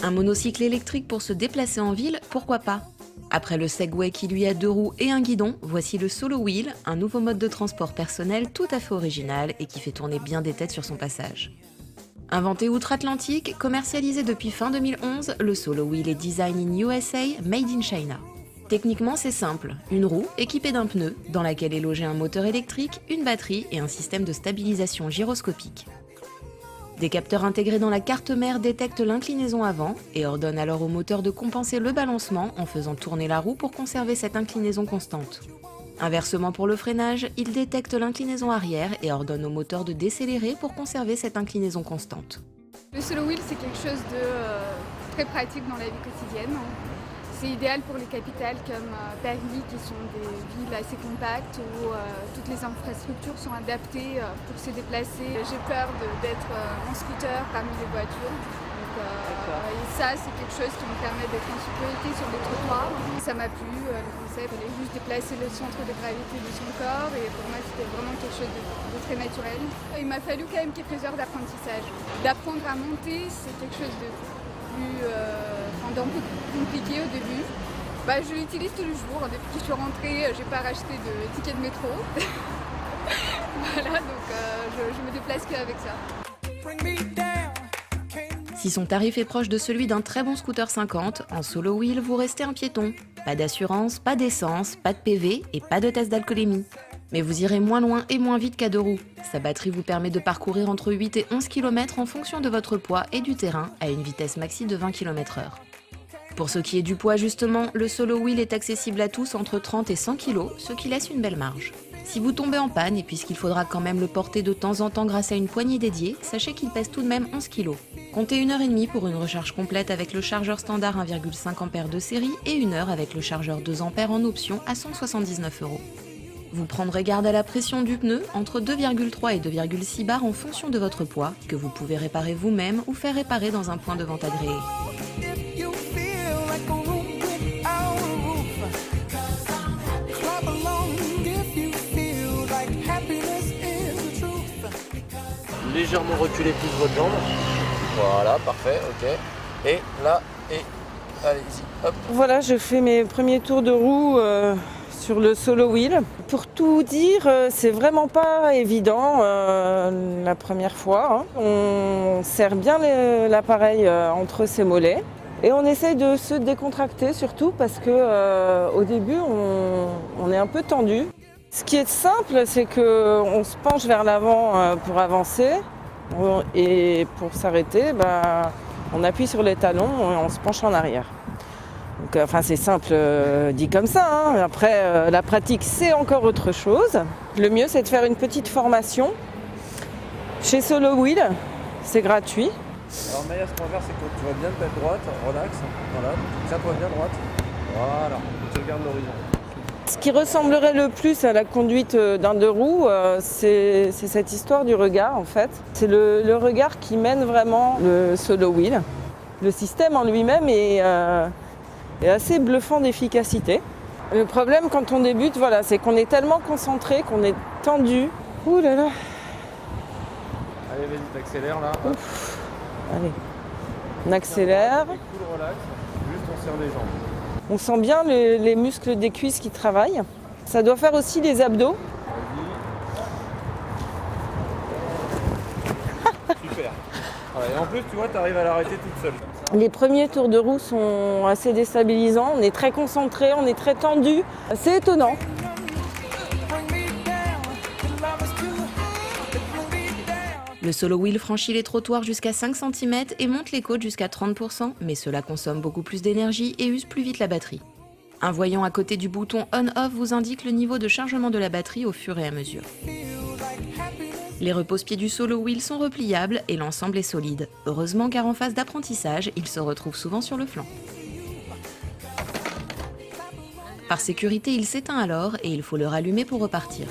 Un monocycle électrique pour se déplacer en ville, pourquoi pas? Après le Segway qui lui a 2 roues et un guidon, voici le Solo Wheel, un nouveau mode de transport personnel tout à fait original et qui fait tourner bien des têtes sur son passage. Inventé outre-Atlantique, commercialisé depuis fin 2011, le Solo Wheel est design in USA, made in China. Techniquement, c'est simple, une roue équipée d'un pneu, dans laquelle est logé un moteur électrique, une batterie et un système de stabilisation gyroscopique. Des capteurs intégrés dans la carte mère détectent l'inclinaison avant et ordonnent alors au moteur de compenser le balancement en faisant tourner la roue pour conserver cette inclinaison constante. Inversement pour le freinage, il détecte l'inclinaison arrière et ordonne au moteur de décélérer pour conserver cette inclinaison constante. Le Solo Wheel, c'est quelque chose de très pratique dans la vie quotidienne. C'est idéal pour les capitales comme Paris, qui sont des villes assez compactes où toutes les infrastructures sont adaptées pour se déplacer. J'ai peur d'être en scooter parmi les voitures. Et ça, c'est quelque chose qui me permet d'être en sécurité sur les trottoirs. Ça m'a plu, le concept, fallait juste déplacer le centre de gravité de son corps et pour moi, c'était vraiment quelque chose de très naturel. Il m'a fallu quand même quelques heures d'apprentissage. D'apprendre à monter, c'est quelque chose de d'un peu compliqué au début. Je l'utilise tous les jours. Depuis que je suis rentrée, j'ai pas racheté de ticket de métro. Voilà, donc je me déplace qu'avec ça. Si son tarif est proche de celui d'un très bon scooter 50, en Solo Wheel, vous restez un piéton. Pas d'assurance, pas d'essence, pas de PV et pas de test d'alcoolémie. Mais vous irez moins loin et moins vite qu'à 2 roues. Sa batterie vous permet de parcourir entre 8 et 11 km en fonction de votre poids et du terrain à une vitesse maxi de 20 km/h. Pour ce qui est du poids justement, le Solo Wheel est accessible à tous entre 30 et 100 kg, ce qui laisse une belle marge. Si vous tombez en panne, et puisqu'il faudra quand même le porter de temps en temps grâce à une poignée dédiée, sachez qu'il pèse tout de même 11 kg. Comptez 1h30 pour une recharge complète avec le chargeur standard 1,5 A de série et 1 heure avec le chargeur 2 A en option à 179 €. Vous prendrez garde à la pression du pneu, entre 2,3 et 2,6 bars en fonction de votre poids, que vous pouvez réparer vous-même ou faire réparer dans un point de vente agréé. Légèrement reculer plus votre jambe. Voilà, parfait, ok. Et là, et allez-y, hop. Voilà, je fais mes premiers tours de roue sur le Solo Wheel. Pour tout dire, c'est vraiment pas évident la première fois. On serre bien l'appareil entre ses mollets et on essaye de se décontracter surtout parce que au début on est un peu tendu. Ce qui est simple, c'est qu'on se penche vers l'avant pour avancer et pour s'arrêter, on appuie sur les talons et on se penche en arrière. Donc, c'est simple dit comme ça. Après, la pratique, c'est encore autre chose. Le mieux, c'est de faire une petite formation chez Solo Wheel. C'est gratuit. Alors Maya, ce qu'on va faire, c'est que tu vas bien te mettre droite, relax. Voilà, tiens-toi bien droite. Voilà, tu regardes l'horizon. Ce qui ressemblerait le plus à la conduite d'un 2 roues, c'est cette histoire du regard en fait. C'est le regard qui mène vraiment le Solo Wheel. Le système en lui-même est assez bluffant d'efficacité. Le problème quand on débute, c'est qu'on est tellement concentré, qu'on est tendu. Ouh là là. Allez, vas-y, t'accélères là. Ouf. Allez, on accélère. Cool, relax, juste on serre les jambes. On sent bien les muscles des cuisses qui travaillent. Ça doit faire aussi les abdos. Super. Et en plus, tu vois, tu arrives à l'arrêter toute seule. Les premiers tours de roue sont assez déstabilisants. On est très concentré, on est très tendu. C'est étonnant. Le Solo Wheel franchit les trottoirs jusqu'à 5 cm et monte les côtes jusqu'à 30%, mais cela consomme beaucoup plus d'énergie et use plus vite la batterie. Un voyant à côté du bouton On-Off vous indique le niveau de chargement de la batterie au fur et à mesure. Les repose-pieds du Solo Wheel sont repliables et l'ensemble est solide. Heureusement car en phase d'apprentissage, il se retrouve souvent sur le flanc. Par sécurité, il s'éteint alors et il faut le rallumer pour repartir.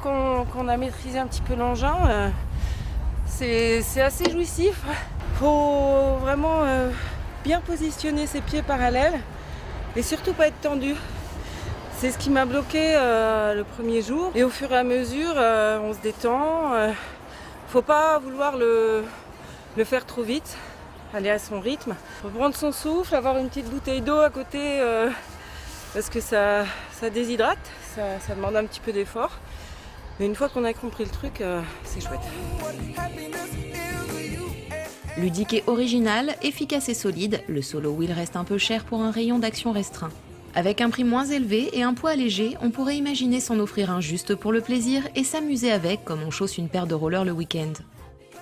qu'on a maîtrisé un petit peu l'engin, c'est assez jouissif. Faut vraiment bien positionner ses pieds parallèles et surtout pas être tendu. C'est ce qui m'a bloqué le premier jour. Et au fur et à mesure, on se détend. Faut pas vouloir le faire trop vite, aller à son rythme. Faut prendre son souffle, avoir une petite bouteille d'eau à côté parce que ça déshydrate, ça demande un petit peu d'effort. Mais une fois qu'on a compris le truc, c'est chouette. Ludique et original, efficace et solide, le Solo Wheel reste un peu cher pour un rayon d'action restreint. Avec un prix moins élevé et un poids léger, on pourrait imaginer s'en offrir un juste pour le plaisir et s'amuser avec comme on chausse une paire de rollers le week-end.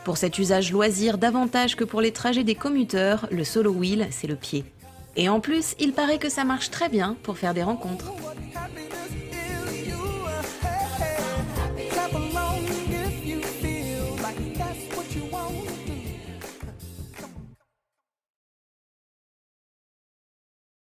Pour cet usage loisir davantage que pour les trajets des commuteurs, le Solo Wheel, c'est le pied. Et en plus, il paraît que ça marche très bien pour faire des rencontres. Clap along if you feel like that's what you want.